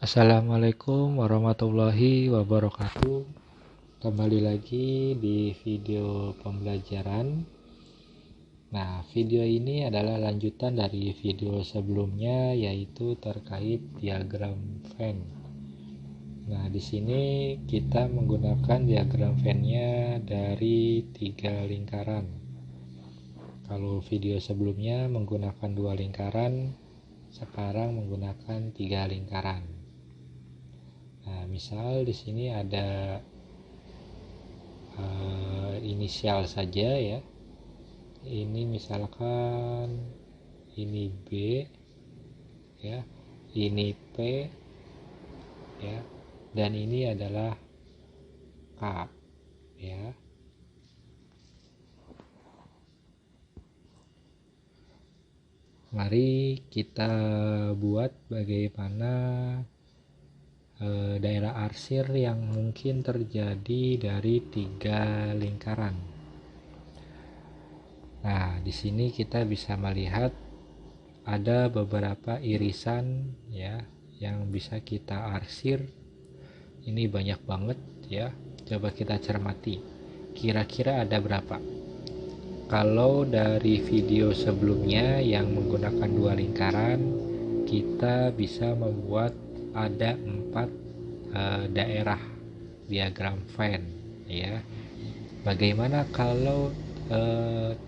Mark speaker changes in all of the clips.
Speaker 1: Assalamualaikum warahmatullahi wabarakatuh. Kembali lagi di video pembelajaran. Nah, video ini adalah lanjutan dari video sebelumnya, yaitu terkait diagram Venn. Nah, di sini kita menggunakan diagram Venn-nya dari 3 lingkaran. Kalau video sebelumnya menggunakan 2 lingkaran, sekarang menggunakan 3 lingkaran. Nah, misal di sini ada inisial saja ya. Ini misalkan ini B ya, ini P ya, dan ini adalah K ya. Mari kita buat bagaimana daerah arsir yang mungkin terjadi dari 3 lingkaran. Nah, di sini kita bisa melihat ada beberapa irisan ya yang bisa kita arsir. Ini banyak banget ya. Coba kita cermati. Kira-kira ada berapa? Kalau dari video sebelumnya yang menggunakan 2 lingkaran, kita bisa membuat ada 4 daerah diagram Venn ya. Bagaimana kalau 3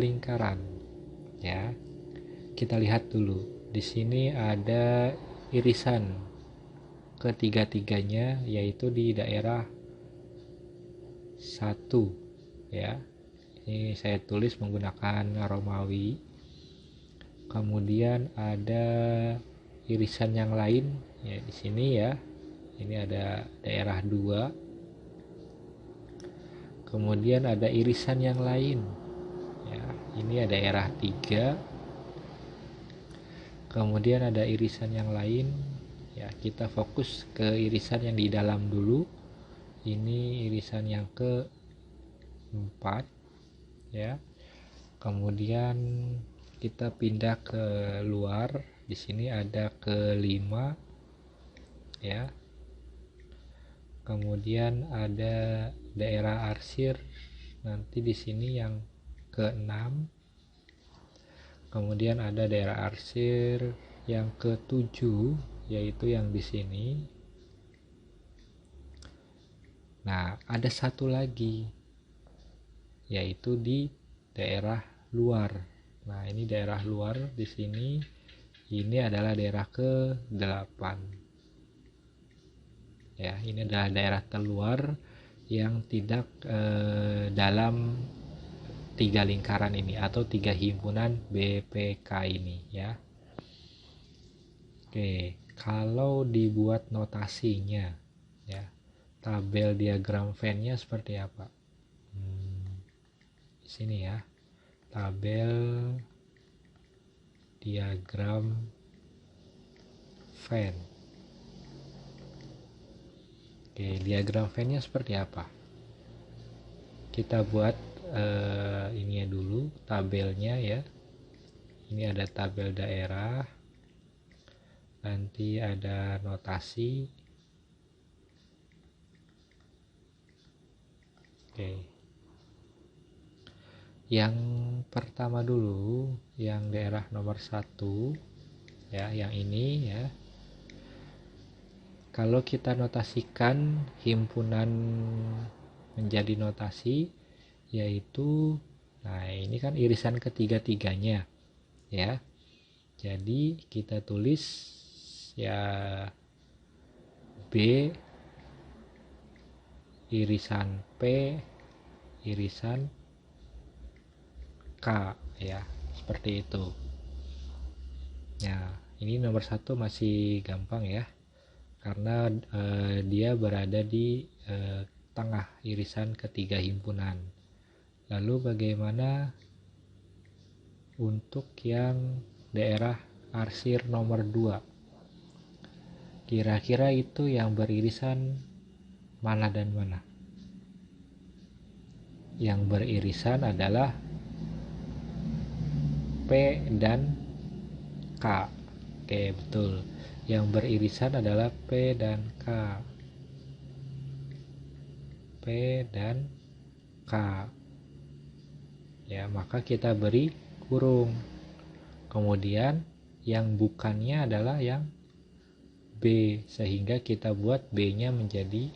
Speaker 1: lingkaran ya? Kita lihat dulu. Di sini ada irisan ketiga-tiganya, yaitu di daerah 1 ya. Ini saya tulis menggunakan Romawi. Kemudian ada irisan yang lain ya di sini ya. Ini ada daerah 2. Kemudian ada irisan yang lain ya. Ini ada daerah 3. Kemudian ada irisan yang lain ya. Kita fokus ke irisan yang di dalam dulu. Ini irisan yang ke-4 ya. Kemudian kita pindah ke luar. Di sini ada ke-5 ya. Kemudian ada daerah arsir nanti di sini yang ke-6. Kemudian ada daerah arsir yang ke-7, yaitu yang di sini. Nah, ada satu lagi, yaitu di daerah luar. Nah, ini daerah luar di sini. Ini adalah daerah ke-8. Ya, ini adalah daerah terluar yang tidak dalam 3 lingkaran ini atau 3 himpunan BPK ini ya. Oke, kalau dibuat notasinya ya, tabel diagram Venn-nya seperti apa? Di sini ya, tabel diagram Venn. Oke, diagram Venn-nya seperti apa? Kita buat ini dulu tabelnya ya. Ini ada tabel daerah. Nanti ada notasi. Oke. Yang pertama dulu, yang daerah nomor 1 ya, yang ini ya. Kalau kita notasikan himpunan menjadi notasi, yaitu nah ini kan irisan ketiga-tiganya ya. Jadi kita tulis ya B irisan P irisan K ya, seperti itu. Nah, ini nomor 1 masih gampang ya, karena dia berada di tengah irisan ketiga himpunan. Lalu bagaimana untuk yang daerah arsir nomor 2? Kira-kira itu yang beririsan mana dan mana? Yang beririsan adalah P dan K Oke, betul. Yang beririsan adalah P dan K. P dan K. Ya, maka kita beri kurung. Kemudian yang bukannya adalah yang B, sehingga kita buat B-nya menjadi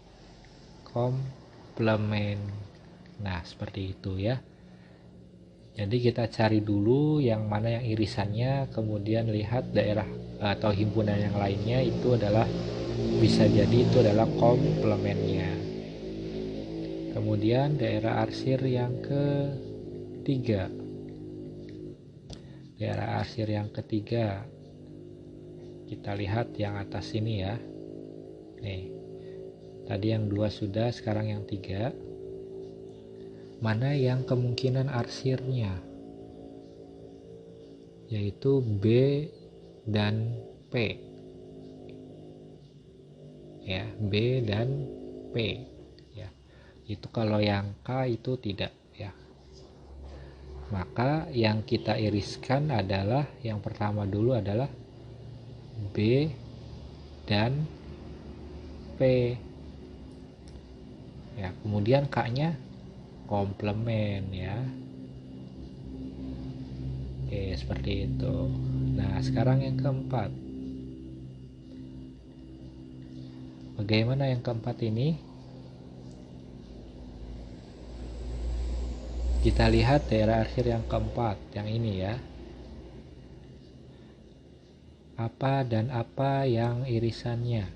Speaker 1: komplement. Nah, seperti itu ya. Jadi kita cari dulu yang mana yang irisannya, kemudian lihat daerah atau himpunan yang lainnya itu adalah bisa jadi itu adalah komplemennya. Kemudian daerah arsir yang ketiga. Daerah arsir yang ketiga. Kita lihat yang atas ini ya. Nih. Tadi yang 2 sudah, sekarang yang 3. Mana yang kemungkinan arsirnya? Yaitu B dan P. Ya, B dan P. Ya. Itu kalau yang K itu tidak ya. Maka yang kita iriskan adalah yang pertama dulu adalah B dan P. Ya, kemudian K-nya komplement ya. Oke, seperti itu. Nah, sekarang yang keempat. Bagaimana yang keempat ini? Kita lihat daerah arsir yang keempat, yang ini ya. Apa dan apa yang irisannya?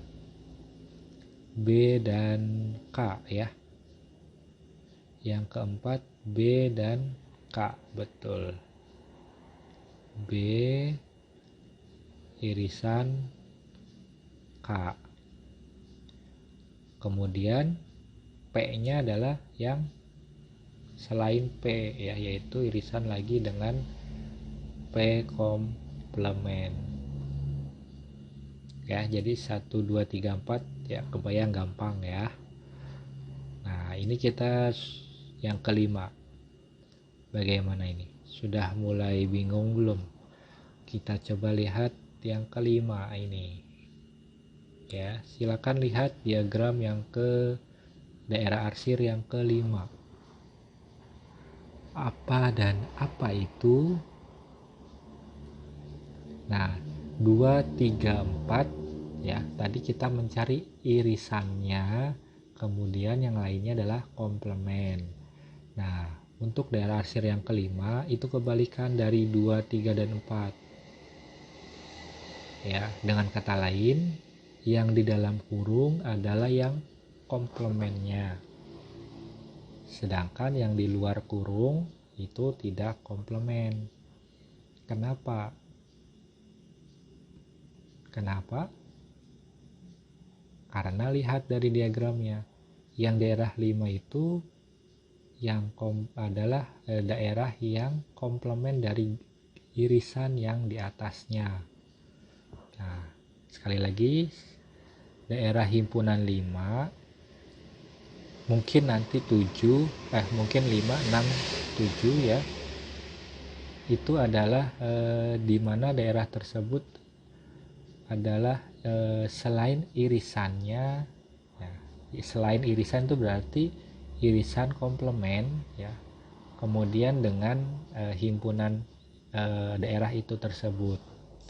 Speaker 1: B dan K ya. Yang keempat B dan K, betul. B irisan K. Kemudian P-nya adalah yang selain P ya, yaitu irisan lagi dengan P komplement. Ya, jadi 1 2 3 4 ya, kebayang gampang ya. Nah, ini kita yang kelima. Bagaimana ini? Sudah mulai bingung belum? Kita coba lihat yang kelima ini. Ya, silakan lihat diagram yang ke daerah arsir yang kelima. Apa dan apa itu? Nah, 2 3 4 ya. Tadi kita mencari irisannya, kemudian yang lainnya adalah komplement. Nah, untuk daerah arsir yang kelima itu kebalikan dari 2, 3, dan 4. Ya, dengan kata lain, yang di dalam kurung adalah yang komplementnya. Sedangkan yang di luar kurung itu tidak komplement. Kenapa? Kenapa? Karena lihat dari diagramnya. Yang daerah 5 itu yang adalah daerah yang komplement dari irisan yang di atasnya. Nah, sekali lagi daerah himpunan 5 mungkin nanti 7 mungkin 5 6 7 ya. Itu adalah di mana daerah tersebut adalah selain irisannya ya, selain irisan itu berarti irisan komplement ya, kemudian dengan himpunan daerah itu tersebut.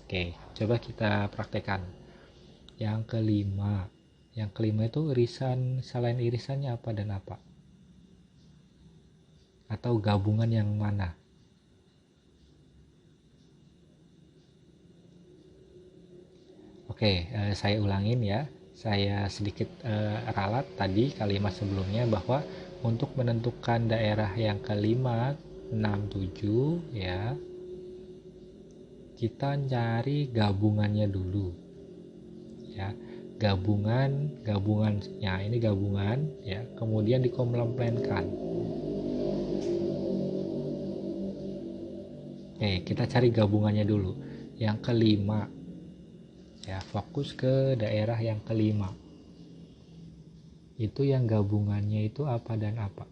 Speaker 1: Oke, coba kita praktekkan yang kelima. Yang kelima itu irisan, selain irisannya apa dan apa, atau gabungan yang mana? Oke, saya ulangin ya. Saya sedikit ralat tadi kalimat sebelumnya bahwa untuk menentukan daerah yang kelima 6 7 ya, kita cari gabungannya dulu. Ya, gabungannya ini gabungan ya, kemudian dikomplementkan. Oke, kita cari gabungannya dulu. Yang kelima. Ya, fokus ke daerah yang kelima. Itu yang gabungannya itu apa dan apa?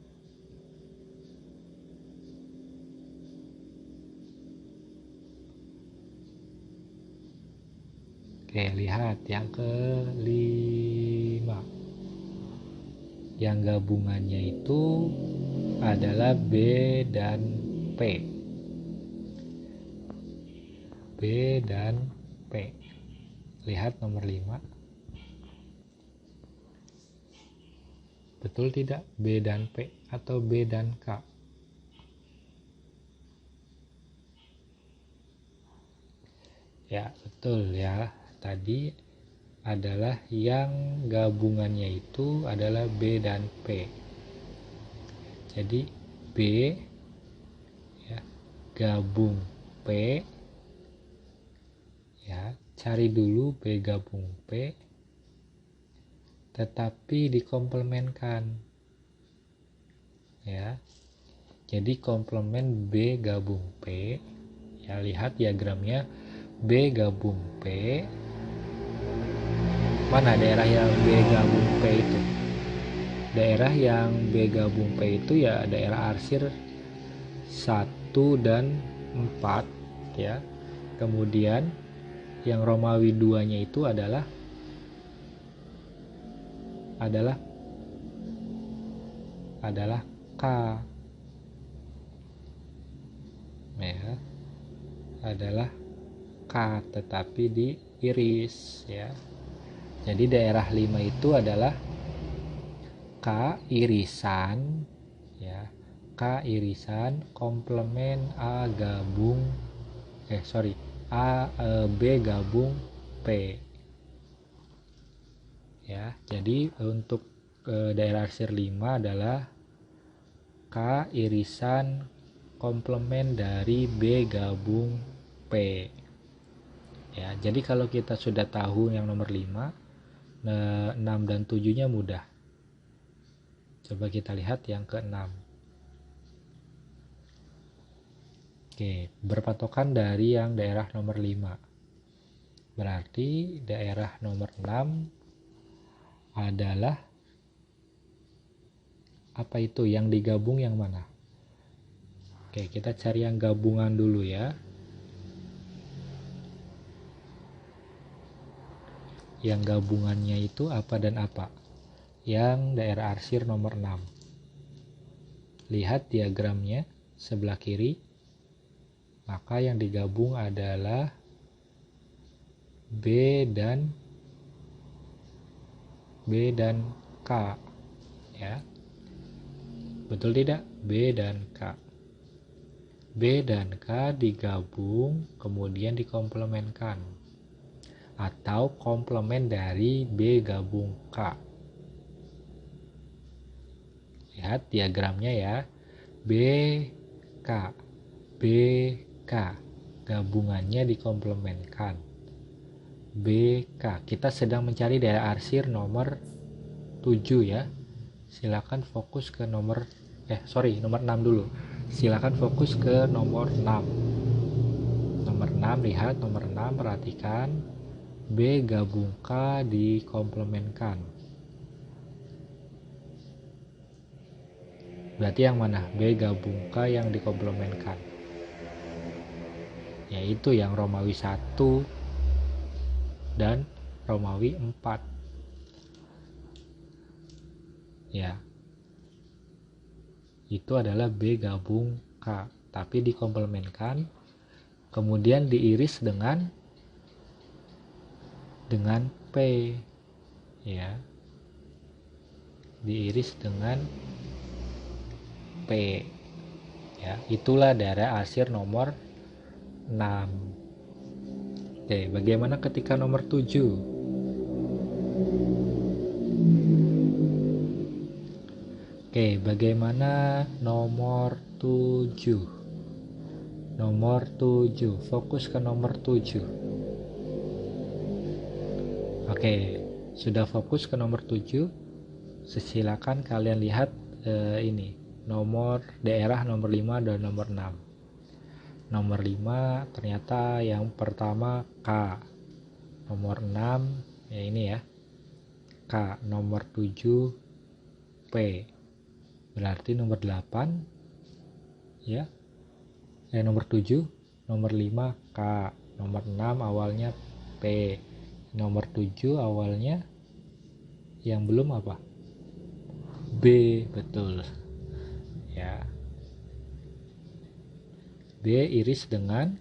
Speaker 1: Oke, lihat yang kelima. Yang gabungannya itu adalah B dan P. B dan P. Lihat nomor 5. Betul tidak? B dan P atau B dan K? Ya, betul ya. Tadi adalah yang gabungannya itu adalah B dan P. Jadi B ya, gabung P ya, cari dulu B gabung P, tetapi dikomplemenkan ya. Jadi komplement B gabung P ya, lihat diagramnya. B gabung P, mana daerah yang B gabung P itu? Daerah yang B gabung P itu ya daerah arsir 1 dan 4 ya. Kemudian yang Romawi 2 nya itu adalah K ya, adalah K tetapi diiris ya. Jadi daerah 5 itu adalah K irisan ya, K irisan komplement A gabung B gabung P ya. Jadi untuk daerah arsir 5 adalah K irisan komplement dari B gabung P ya. Jadi kalau kita sudah tahu yang nomor 5, 6 dan 7 nya mudah. Coba kita lihat yang ke-6. Oke, berpatokan dari yang daerah nomor 5. Berarti daerah nomor 6 adalah apa itu? Yang digabung yang mana? Oke, kita cari yang gabungan dulu ya. Yang gabungannya itu apa dan apa? Yang daerah arsir nomor 6. Lihat diagramnya sebelah kiri. Maka yang digabung adalah B dan K ya. Betul tidak? B dan K. B dan K digabung kemudian dikomplementkan, atau komplement dari B gabung K. Lihat diagramnya ya. B K gabungannya dikomplementkan. BK, kita sedang mencari daerah arsir nomor 7 ya. Silakan fokus ke nomor 6 dulu. Silakan fokus ke nomor 6. Nomor 6, lihat nomor 6, perhatikan B gabung K dikomplementkan. Berarti yang mana? B gabung K yang dikomplementkan. Yaitu yang Romawi 1 dan Romawi 4. Ya. Itu adalah B gabung K, tapi dikomplementkan kemudian diiris dengan P ya. Diiris dengan P ya. Itulah daerah arsir nomor 6. Oke, bagaimana ketika nomor 7? Oke, bagaimana nomor 7? Nomor 7, fokus ke nomor 7. Oke, sudah fokus ke nomor 7. Silakan kalian lihat ini daerah nomor 5 dan nomor 6. Nomor 5 ternyata yang pertama K. Nomor 6 ya ini ya, K. Nomor 7 P. Berarti nomor 8 ya. Nomor 7, nomor 5 K, nomor 6 awalnya P. Nomor 7 awalnya yang belum apa? B, betul. Ya. B iris dengan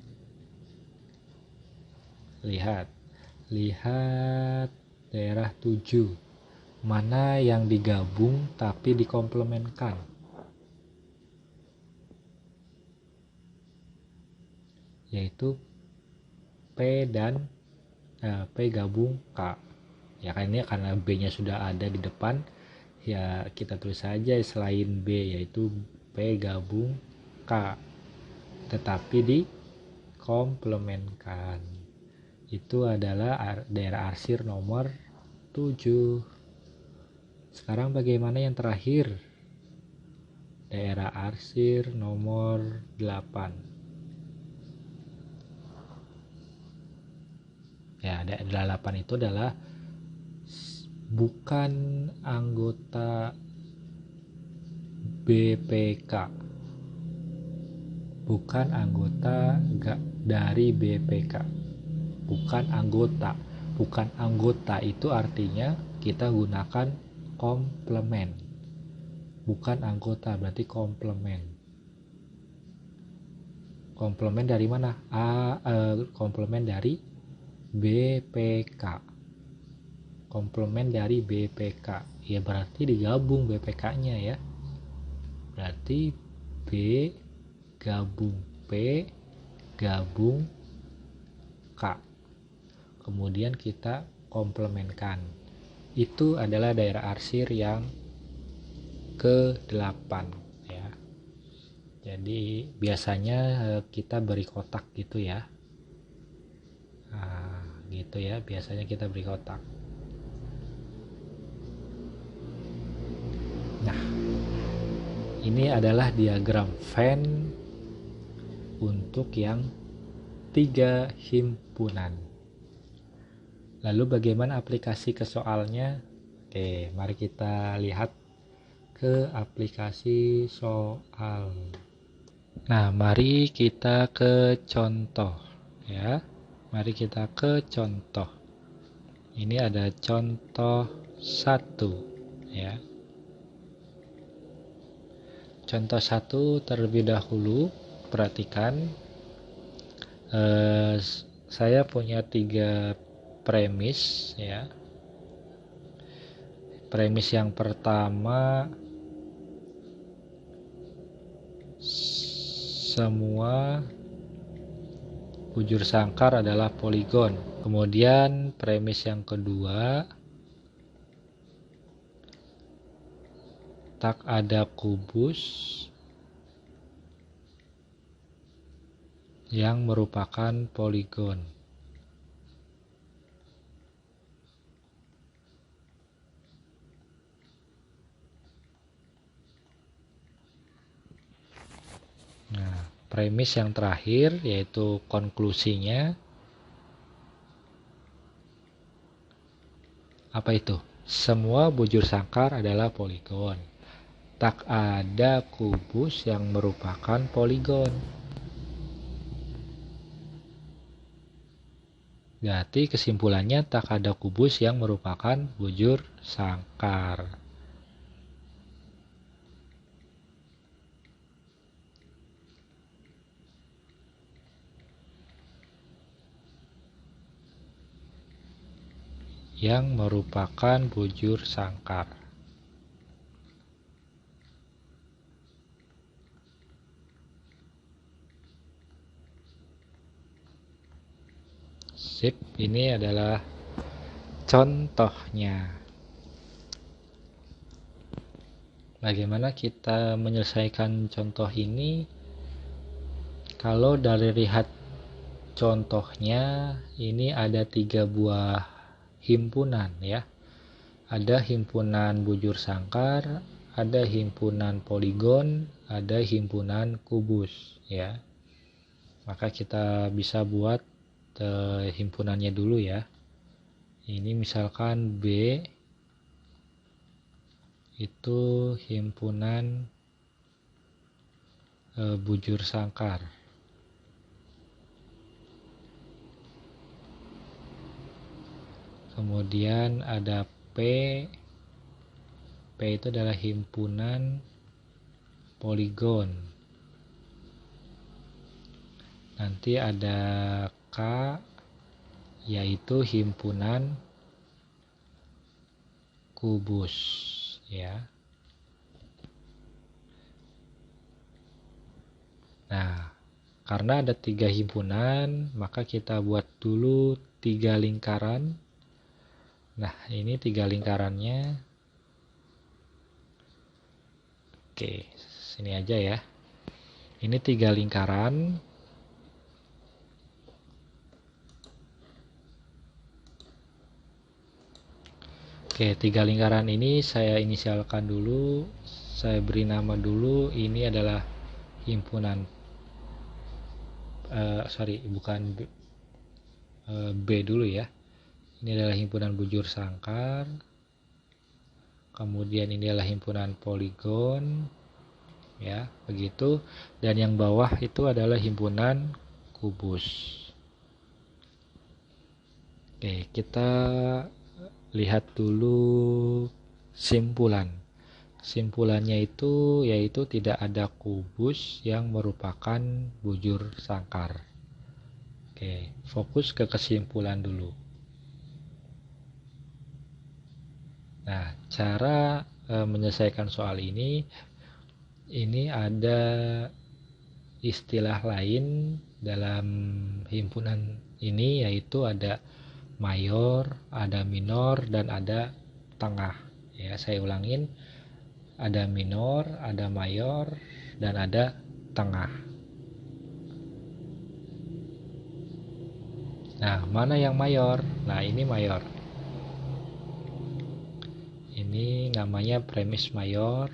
Speaker 1: lihat daerah 7. Mana yang digabung tapi dikomplementkan? Yaitu P dan P gabung K. Ya kan ini karena B-nya sudah ada di depan, ya kita tulis saja selain B, yaitu P gabung K, tetapi dikomplementkan. Itu adalah daerah arsir nomor 7. Sekarang bagaimana yang terakhir? Daerah arsir nomor 8. Ya, daerah 8 itu adalah bukan anggota BPK. Bukan anggota dari BPK. Bukan anggota. Bukan anggota itu artinya kita gunakan komplement. Bukan anggota berarti komplement. Komplement dari mana? Komplement dari BPK. Komplement dari BPK. Ya berarti digabung BPK-nya ya. Berarti B gabung P gabung K. Kemudian kita komplementkan. Itu adalah daerah arsir yang ke-8 ya. Jadi biasanya kita beri kotak gitu ya. Nah, gitu ya, biasanya kita beri kotak. Nah, ini adalah diagram Venn untuk yang 3 himpunan. Lalu bagaimana aplikasi ke soalnya? Oke, mari kita lihat ke aplikasi soal. Nah, mari kita ke contoh ya. Mari kita ke contoh. Ini ada contoh 1 ya. Contoh 1 terlebih dahulu, perhatikan saya punya 3 premis ya. Premis yang pertama, semua bujur sangkar adalah poligon. Kemudian premis yang kedua, tak ada kubus yang merupakan poligon. Nah, premis yang terakhir yaitu konklusinya apa itu? Semua bujur sangkar adalah poligon. Tak ada kubus yang merupakan poligon. Berarti kesimpulannya tak ada kubus yang merupakan bujur sangkar. Yang merupakan bujur sangkar. Sip, ini adalah contohnya. Bagaimana kita menyelesaikan contoh ini? Kalau dari lihat contohnya, ini ada 3 buah himpunan ya. Ada himpunan bujur sangkar, ada himpunan poligon, ada himpunan kubus ya. Maka kita bisa buat himpunannya dulu ya. Ini misalkan B itu himpunan bujur sangkar. kemudian ada P. P itu adalah himpunan poligon. Nanti ada K, yaitu himpunan kubus, ya. Nah, karena ada 3 himpunan, maka kita buat dulu 3 lingkaran. Nah, ini 3 lingkarannya. Oke, sini aja ya. Ini 3 lingkaran. Oke, 3 lingkaran ini saya inisialkan dulu. Saya beri nama dulu. Ini adalah himpunan bukan B dulu ya. Ini adalah himpunan bujur sangkar. Kemudian ini adalah himpunan poligon, ya, begitu. Dan yang bawah itu adalah himpunan kubus. Oke, kita lihat dulu simpulan. Simpulannya itu yaitu tidak ada kubus yang merupakan bujur sangkar. Oke, fokus ke kesimpulan dulu. Nah, cara menyelesaikan soal ini ada istilah lain dalam himpunan ini, yaitu ada mayor, ada minor, dan ada tengah. Ya, saya ulangin, ada minor, ada mayor, dan ada tengah. Nah, mana yang mayor? Nah, ini mayor. Ini namanya premis mayor.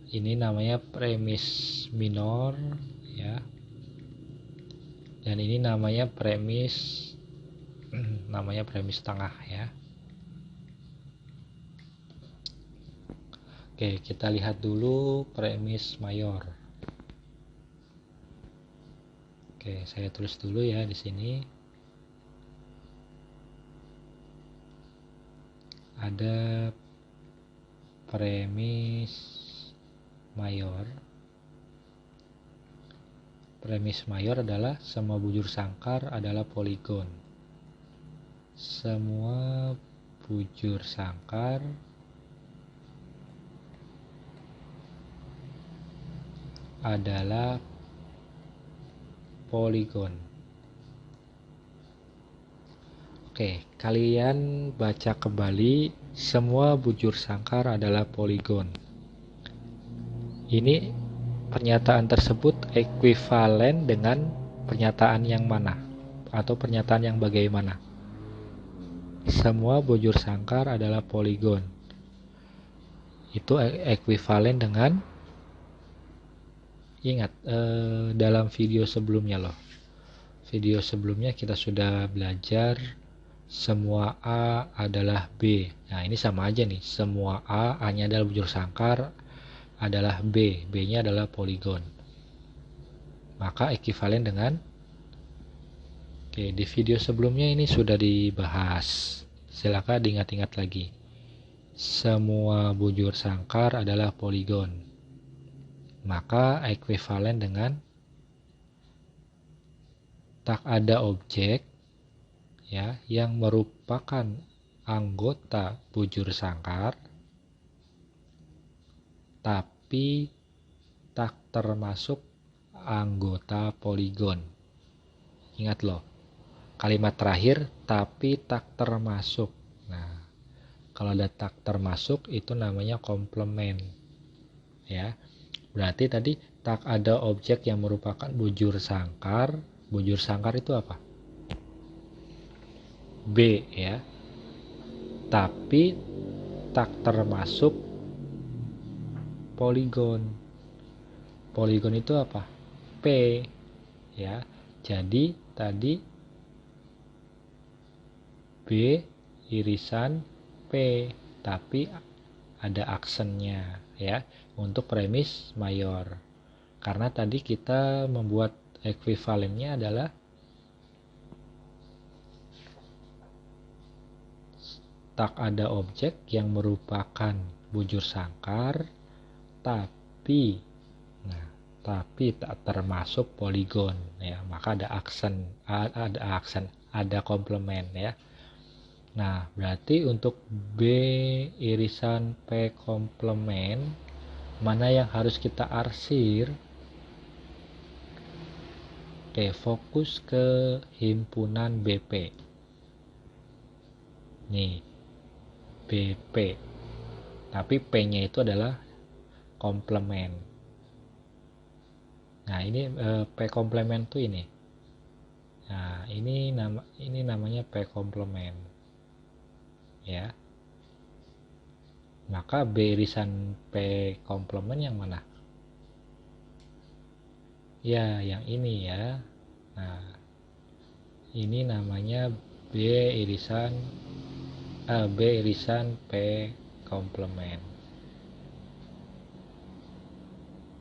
Speaker 1: Ini namanya premis minor, ya. Dan ini namanya premis tengah, ya. Oke, kita lihat dulu premis mayor. Oke, saya tulis dulu ya di sini. Ada premis mayor. Premis mayor adalah semua bujur sangkar adalah poligon. Semua bujur sangkar adalah poligon. Oke, kalian baca kembali, semua bujur sangkar adalah poligon. Ini pernyataan tersebut ekuivalen dengan pernyataan yang mana? Atau pernyataan yang bagaimana? Semua bujur sangkar adalah poligon. Itu ekuivalen dengan, ingat, dalam video sebelumnya loh. Video sebelumnya kita sudah belajar semua A adalah B. Nah, ini sama aja nih. Semua A-nya adalah bujur sangkar adalah B. B-nya adalah poligon. Maka ekuivalen dengan, oke, di video sebelumnya ini sudah dibahas. Silakan diingat-ingat lagi. Semua bujur sangkar adalah poligon. Maka ekuivalen dengan tak ada objek, ya, yang merupakan anggota bujur sangkar tapi tak termasuk anggota poligon. Ingat loh, kalimat terakhir tapi tak termasuk. Nah, kalau ada tak termasuk itu namanya komplement, ya. Berarti tadi tak ada objek yang merupakan bujur sangkar. Bujur sangkar itu apa? B, ya. Tapi tak termasuk poligon. Poligon itu apa? P, ya. Jadi tadi B irisan P, tapi ada aksennya, ya, untuk premis mayor. Karena tadi kita membuat ekuivalennya adalah tak ada objek yang merupakan bujur sangkar tapi tak termasuk poligon ya, maka ada ada komplement ya. Nah, berarti untuk B irisan P komplement mana yang harus kita arsir? Oke, fokus ke himpunan BP. Nih, BP. Tapi P-nya itu adalah komplement. Nah, ini P komplement tuh ini. Nah, ini namanya P komplement. Ya. Maka B irisan P komplement yang mana? Ya, yang ini ya. Nah, ini namanya B irisan P komplement.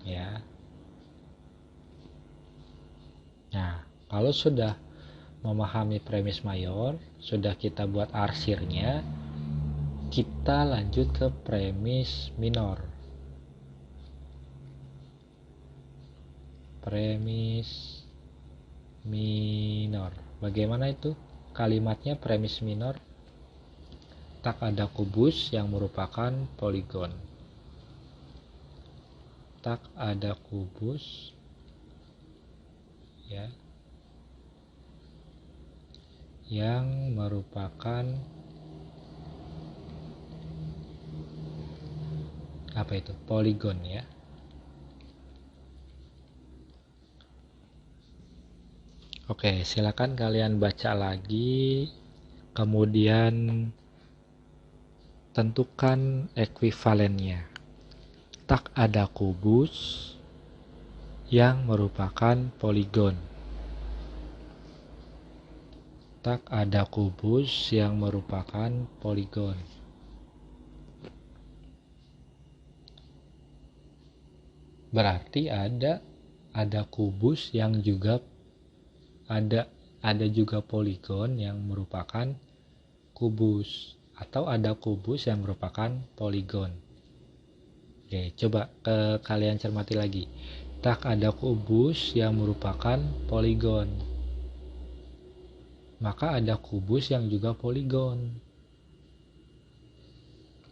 Speaker 1: Ya. Nah, kalau sudah memahami premis mayor, sudah kita buat arsirnya, kita lanjut ke premis minor. Premis minor. Bagaimana itu kalimatnya premis minor? Tak ada kubus yang merupakan poligon. Tak ada kubus ya yang merupakan apa itu? Poligon ya. Oke, silakan kalian baca lagi, kemudian tentukan ekuivalennya. Tak ada kubus yang merupakan poligon. Tak ada kubus yang merupakan poligon. Berarti ada kubus yang juga ada juga poligon yang merupakan kubus, atau ada kubus yang merupakan poligon. Oke, coba kalian cermati lagi. Tak ada kubus yang merupakan poligon, maka ada kubus yang juga poligon.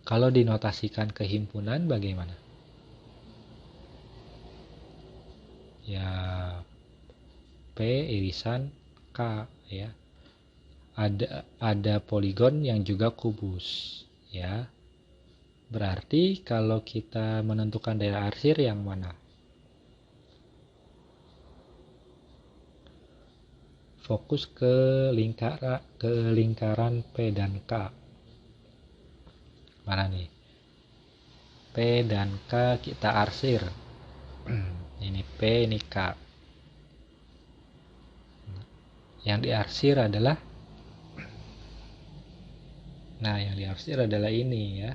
Speaker 1: Kalau dinotasikan ke himpunan bagaimana? Ya, P irisan K ya. Ada poligon yang juga kubus ya. Berarti kalau kita menentukan daerah arsir yang mana? Fokus ke lingkaran P dan K. Mana nih? P dan K kita arsir. Ini P, ini K. Yang diarsir adalah ini ya.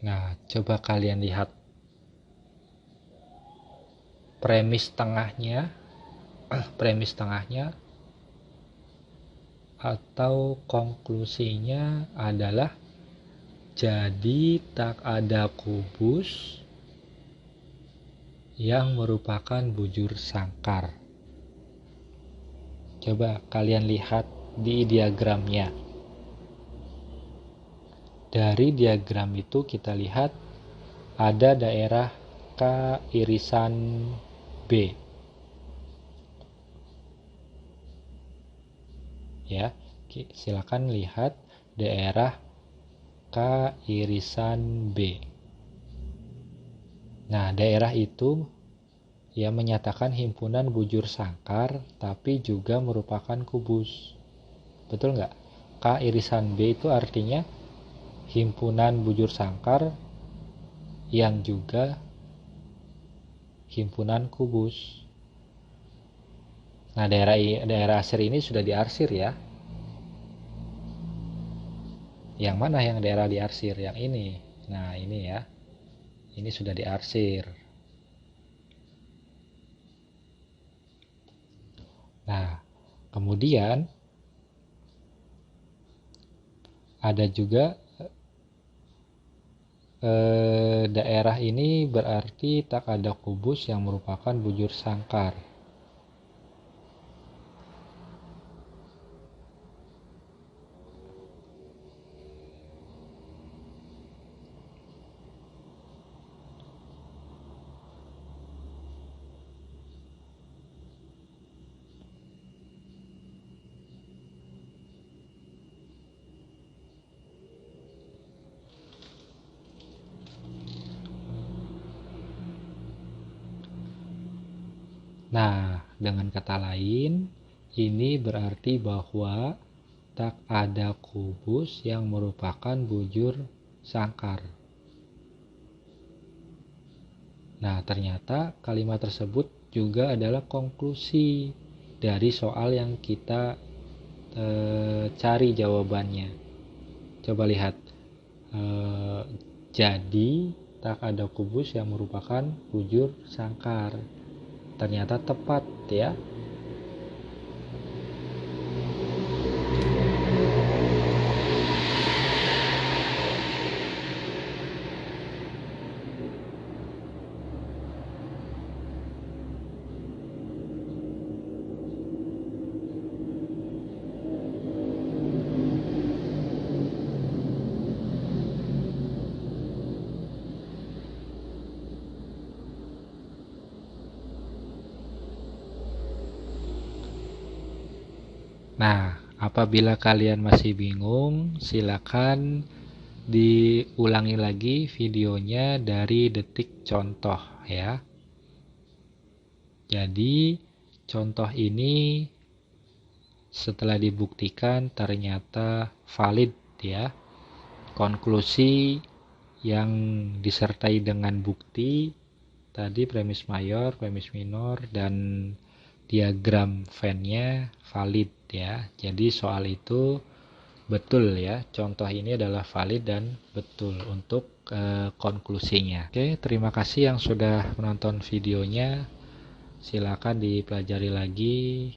Speaker 1: Nah, coba kalian lihat premis tengahnya atau konklusinya adalah jadi tak ada kubus yang merupakan bujur sangkar. Coba kalian lihat di diagramnya. Dari diagram itu kita lihat ada daerah K irisan B. Ya, silakan lihat daerah K irisan B. Nah, daerah itu ya menyatakan himpunan bujur sangkar tapi juga merupakan kubus. Betul nggak? K irisan B itu artinya himpunan bujur sangkar yang juga himpunan kubus. Nah, daerah arsir ini sudah diarsir ya. Yang mana yang daerah diarsir? Yang ini. Nah, ini ya. Ini sudah diarsir. Nah, kemudian ada juga daerah ini berarti tak ada kubus yang merupakan bujur sangkar. Nah, dengan kata lain, ini berarti bahwa tak ada kubus yang merupakan bujur sangkar. Nah, ternyata kalimat tersebut juga adalah konklusi dari soal yang kita cari jawabannya. Coba lihat. Jadi, tak ada kubus yang merupakan bujur sangkar. Ternyata tepat ya. Nah, apabila kalian masih bingung, silakan diulangi lagi videonya dari detik contoh ya. Jadi, contoh ini setelah dibuktikan ternyata valid ya. Konklusi yang disertai dengan bukti tadi premis mayor, premis minor, dan diagram Venn-nya valid ya. Jadi soal itu betul ya. Contoh ini adalah valid dan betul untuk konklusinya. Oke, terima kasih yang sudah menonton videonya. Silakan dipelajari lagi.